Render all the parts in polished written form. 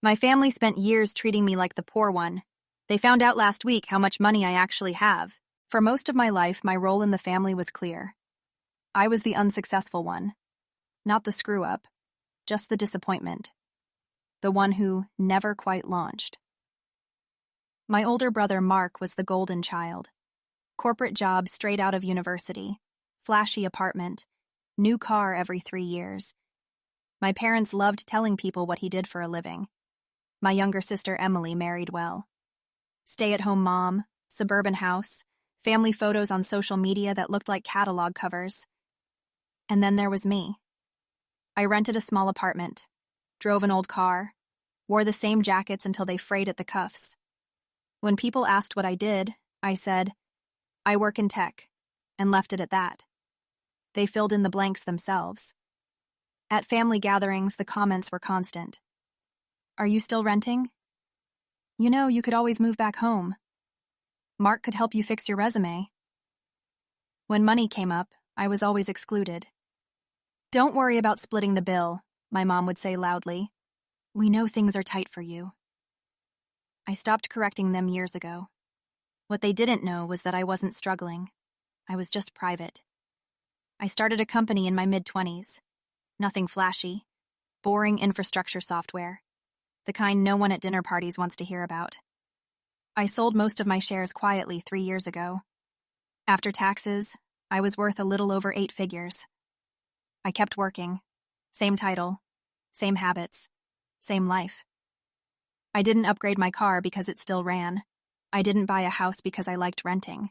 My family spent years treating me like the poor one. They found out last week how much money I actually have. For most of my life, my role in the family was clear. I was the unsuccessful one. Not the screw-up, just the disappointment. The one who never quite launched. My older brother Mark was the golden child. Corporate job straight out of university. Flashy apartment. New car every 3 years. My parents loved telling people what he did for a living. My younger sister Emily married well. Stay-at-home mom, suburban house, family photos on social media that looked like catalog covers. And then there was me. I rented a small apartment, drove an old car, wore the same jackets until they frayed at the cuffs. When people asked what I did, I said, I work in tech, and left it at that. They filled in the blanks themselves. At family gatherings, the comments were constant. Are you still renting? You know, you could always move back home. Mark could help you fix your resume. When money came up, I was always excluded. Don't worry about splitting the bill, my mom would say loudly. We know things are tight for you. I stopped correcting them years ago. What they didn't know was that I wasn't struggling. I was just private. I started a company in my mid-20s. Nothing flashy. Boring infrastructure software. The kind no one at dinner parties wants to hear about. I sold most of my shares quietly 3 years ago. After taxes, I was worth a little over 8 figures. I kept working. Same title, same habits, same life. I didn't upgrade my car because it still ran. I didn't buy a house because I liked renting.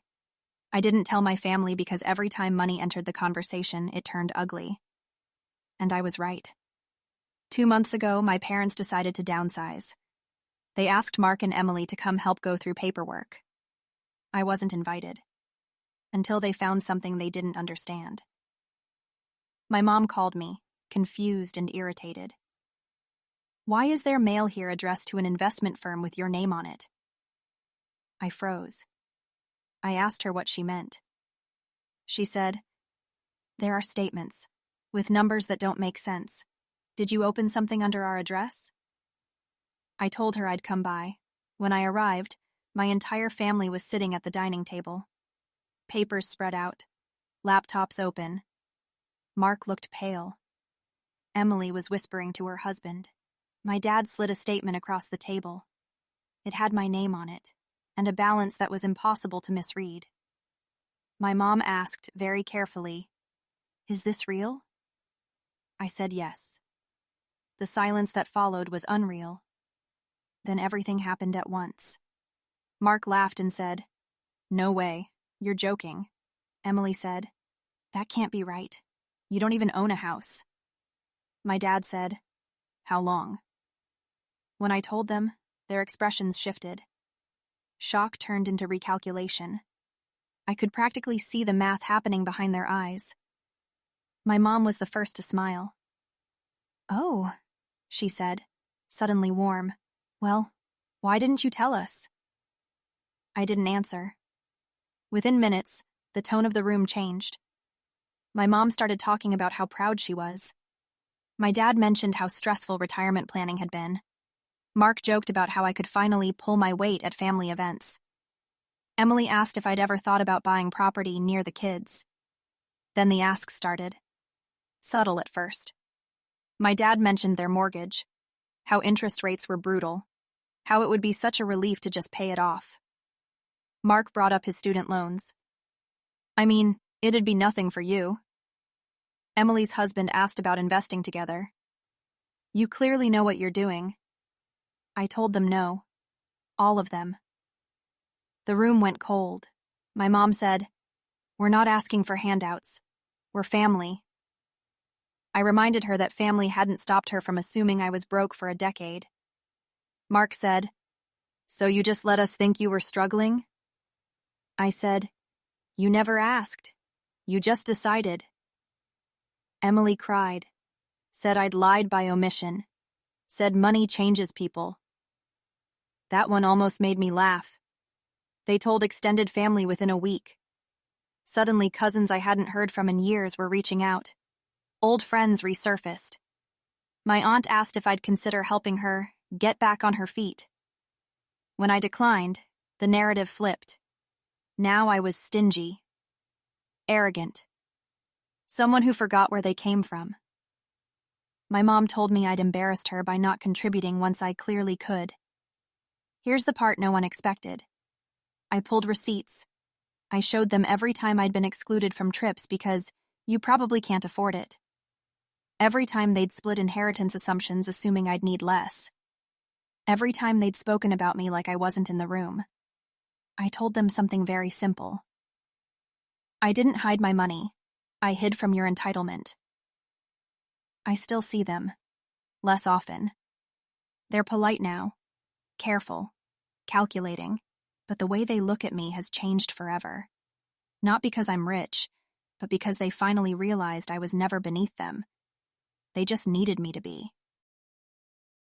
I didn't tell my family because every time money entered the conversation, it turned ugly. And I was right. 2 months ago, my parents decided to downsize. They asked Mark and Emily to come help go through paperwork. I wasn't invited. Until they found something they didn't understand. My mom called me, confused and irritated. Why is there mail here addressed to an investment firm with your name on it? I froze. I asked her what she meant. She said, there are statements, with numbers that don't make sense. Did you open something under our address? I told her I'd come by. When I arrived, my entire family was sitting at the dining table. Papers spread out. Laptops open. Mark looked pale. Emily was whispering to her husband. My dad slid a statement across the table. It had my name on it, and a balance that was impossible to misread. My mom asked, very carefully, is this real? I said yes. The silence that followed was unreal. Then everything happened at once. Mark laughed and said, no way, you're joking. Emily said, that can't be right. You don't even own a house. My dad said, how long? When I told them, their expressions shifted. Shock turned into recalculation. I could practically see the math happening behind their eyes. My mom was the first to smile. Oh, she said, suddenly warm. Well, why didn't you tell us? I didn't answer. Within minutes, the tone of the room changed. My mom started talking about how proud she was. My dad mentioned how stressful retirement planning had been. Mark joked about how I could finally pull my weight at family events. Emily asked if I'd ever thought about buying property near the kids. Then the asks started. Subtle at first. My dad mentioned their mortgage, how interest rates were brutal, how it would be such a relief to just pay it off. Mark brought up his student loans. I mean, it'd be nothing for you. Emily's husband asked about investing together. You clearly know what you're doing. I told them no. All of them. The room went cold. My mom said, we're not asking for handouts. We're family. I reminded her that family hadn't stopped her from assuming I was broke for a decade. Mark said, so you just let us think you were struggling? I said, you never asked. You just decided. Emily cried, said I'd lied by omission, said money changes people. That one almost made me laugh. They told extended family within a week. Suddenly, cousins I hadn't heard from in years were reaching out. Old friends resurfaced. My aunt asked if I'd consider helping her, Get back on her feet. When I declined, the narrative flipped. Now I was stingy, arrogant, someone who forgot where they came from. My mom told me I'd embarrassed her by not contributing once I clearly could. Here's the part no one expected. I pulled receipts. I showed them every time I'd been excluded from trips because you probably can't afford it. Every time they'd split inheritance assumptions assuming I'd need less. Every time they'd spoken about me like I wasn't in the room. I told them something very simple. I didn't hide my money. I hid from your entitlement. I still see them. Less often. They're polite now. Careful. Calculating. But the way they look at me has changed forever. Not because I'm rich, but because they finally realized I was never beneath them. They just needed me to be.